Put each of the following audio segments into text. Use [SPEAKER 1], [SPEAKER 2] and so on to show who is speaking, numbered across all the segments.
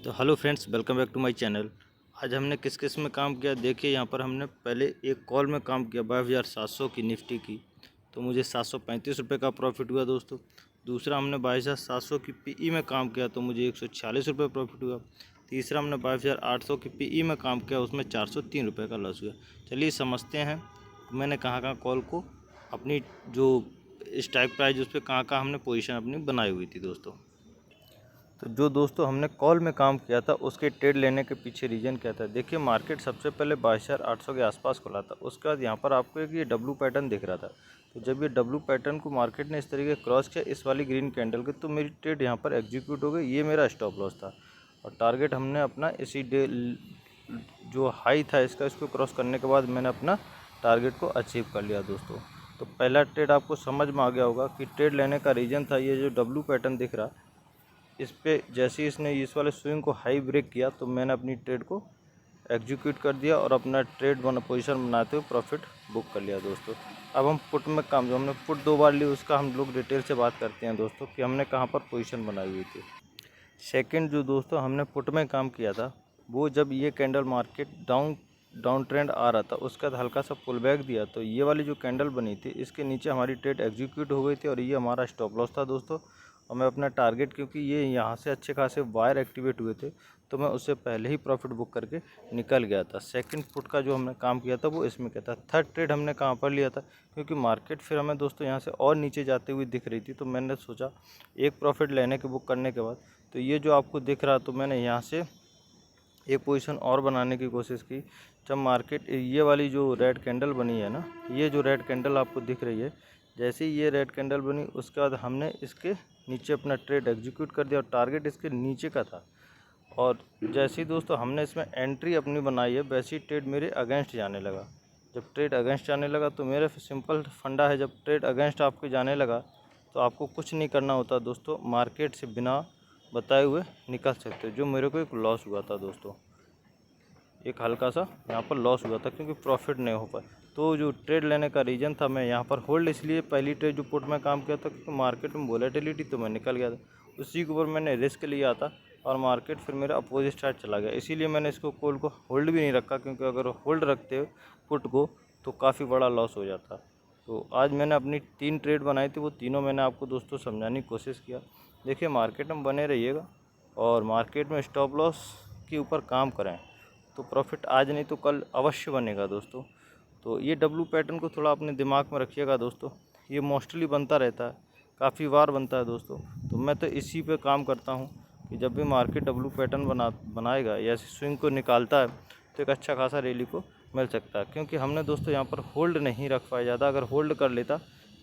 [SPEAKER 1] तो hello friends, welcome back to my channel. आज हमने किस किस में काम किया देखिए। यहाँ पर हमने पहले एक कॉल में काम किया 22,700 की निफ्टी की, तो मुझे 735 रुपये का प्रॉफिट हुआ दोस्तों। दूसरा हमने 22,700 की पीई में काम किया तो मुझे 146 रुपये प्रॉफिट हुआ। तीसरा हमने 22,800 की पीई में काम किया, उसमें 403 रुपये का लॉस हुआ। चलिए समझते हैं मैंने कहाँ कहाँ कॉल को अपनी जो स्ट्राइक प्राइस उस पर कहाँ हमने पोजीशन अपनी बनाई हुई थी दोस्तों। तो जो दोस्तों हमने कॉल में काम किया था उसके ट्रेड लेने के पीछे रीज़न क्या था देखिए। मार्केट सबसे पहले 22,800 के आसपास खुला था, उसके बाद यहाँ पर आपको एक ये डब्लू पैटर्न दिख रहा था। तो जब ये डब्लू पैटर्न को मार्केट ने इस तरीके क्रॉस किया इस वाली ग्रीन कैंडल के, तो मेरी ट्रेड यहाँ पर एग्जीक्यूट हो गई। ये मेरा स्टॉप लॉस था और टारगेट हमने अपना इसी डे जो हाई था इसको क्रॉस करने के बाद मैंने अपना टारगेट को अचीव कर लिया दोस्तों। तो पहला ट्रेड आपको समझ में आ गया होगा कि ट्रेड लेने का रीज़न था ये जो डब्लू पैटर्न दिख रहा, इस पे जैसे ही इसने इस वाले स्विंग को हाई ब्रेक किया तो मैंने अपनी ट्रेड को एग्जीक्यूट कर दिया और अपना ट्रेड पोजीशन बनाते हुए प्रॉफिट बुक कर लिया दोस्तों। अब हम पुट में काम, जो हमने पुट 2 बार ली उसका हम लोग डिटेल से बात करते हैं दोस्तों कि हमने कहाँ पर पोजीशन बनाई हुई थी। सेकंड जो दोस्तों हमने पुट में काम किया था वो जब ये कैंडल मार्केट डाउन ट्रेंड आ रहा था उसका हल्का सा पुल बैक दिया, तो ये वाली जो कैंडल बनी थी इसके नीचे हमारी ट्रेड एग्जीक्यूट हो गई थी और ये हमारा स्टॉप लॉस था दोस्तों। और मैं अपना टारगेट, क्योंकि ये यहाँ से अच्छे खासे वायर एक्टिवेट हुए थे तो मैं उससे पहले ही प्रॉफिट बुक करके निकल गया था। सेकंड पुट का जो हमने काम किया था वो इसमें क्या था। थर्ड ट्रेड हमने कहाँ पर लिया था, क्योंकि मार्केट फिर हमें दोस्तों यहाँ से और नीचे जाते हुए दिख रही थी, तो मैंने सोचा एक प्रॉफिट लेने के बुक करने के बाद तो ये जो आपको दिख रहा, तो मैंने यहाँ से एक पोजीशन और बनाने की कोशिश की। जब मार्केट ये वाली जो रेड कैंडल बनी है ना, ये जो रेड कैंडल आपको दिख रही है, जैसे ही ये रेड कैंडल बनी उसके बाद हमने इसके नीचे अपना ट्रेड एग्जीक्यूट कर दिया और टारगेट इसके नीचे का था। और जैसे ही दोस्तों हमने इसमें एंट्री अपनी बनाई है वैसे ही ट्रेड मेरे अगेंस्ट जाने लगा। जब ट्रेड अगेंस्ट जाने लगा तो मेरा सिंपल फंडा है, जब ट्रेड अगेंस्ट आपके जाने लगा तो आपको कुछ नहीं करना होता दोस्तों, मार्केट से बिना बताए हुए निकल सकते हो। जो मेरे को एक लॉस हुआ था दोस्तों, एक हल्का सा यहाँ पर लॉस हुआ था क्योंकि प्रॉफिट नहीं हो पाया। तो जो ट्रेड लेने का रीज़न था, मैं यहाँ पर होल्ड इसलिए पहली ट्रेड जो पुट में काम किया था क्योंकि मार्केट में वोलेटिलिटी तो मैं निकल गया था, उसी के ऊपर मैंने रिस्क लिया था और मार्केट फिर मेरा अपोजिट साइड चला गया। इसीलिए मैंने इसको कॉल को होल्ड भी नहीं रखा, क्योंकि अगर होल्ड रखते पुट को तो काफ़ी बड़ा लॉस हो जाता। तो आज मैंने अपनी 3 ट्रेड बनाई थी, वो तीनों मैंने आपको दोस्तों समझाने की कोशिश किया। देखिए मार्केट में बने रहिएगा और मार्केट में स्टॉप लॉस के ऊपर काम करें तो प्रॉफिट आज नहीं तो कल अवश्य बनेगा दोस्तों। तो ये डब्लू पैटर्न को थोड़ा अपने दिमाग में रखिएगा दोस्तों, ये मोस्टली बनता रहता है, काफ़ी बार बनता है दोस्तों। तो मैं तो इसी पे काम करता हूँ कि जब भी मार्केट डब्लू पैटर्न बनाएगा या स्विंग को निकालता है तो एक अच्छा खासा रैली को मिल सकता है। क्योंकि हमने दोस्तों यहाँ पर होल्ड नहीं रख पाया ज़्यादा, अगर होल्ड कर लेता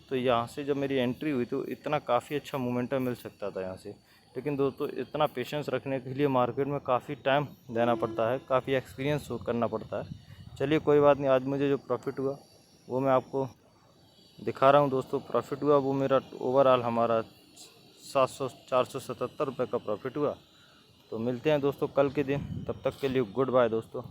[SPEAKER 1] तो यहाँ से जब मेरी एंट्री हुई तो इतना काफ़ी अच्छा मोमेंटम मिल सकता था यहाँ से। लेकिन दोस्तों इतना पेशेंस रखने के लिए मार्केट में काफ़ी टाइम देना पड़ता है, काफ़ी एक्सपीरियंस करना पड़ता है। चलिए कोई बात नहीं, आज मुझे जो प्रॉफिट हुआ वो मैं आपको दिखा रहा हूँ दोस्तों। प्रॉफिट हुआ वो मेरा ओवरऑल हमारा 477 रुपये का प्रॉफिट हुआ। तो मिलते हैं दोस्तों कल के दिन, तब तक के लिए गुड बाय दोस्तों।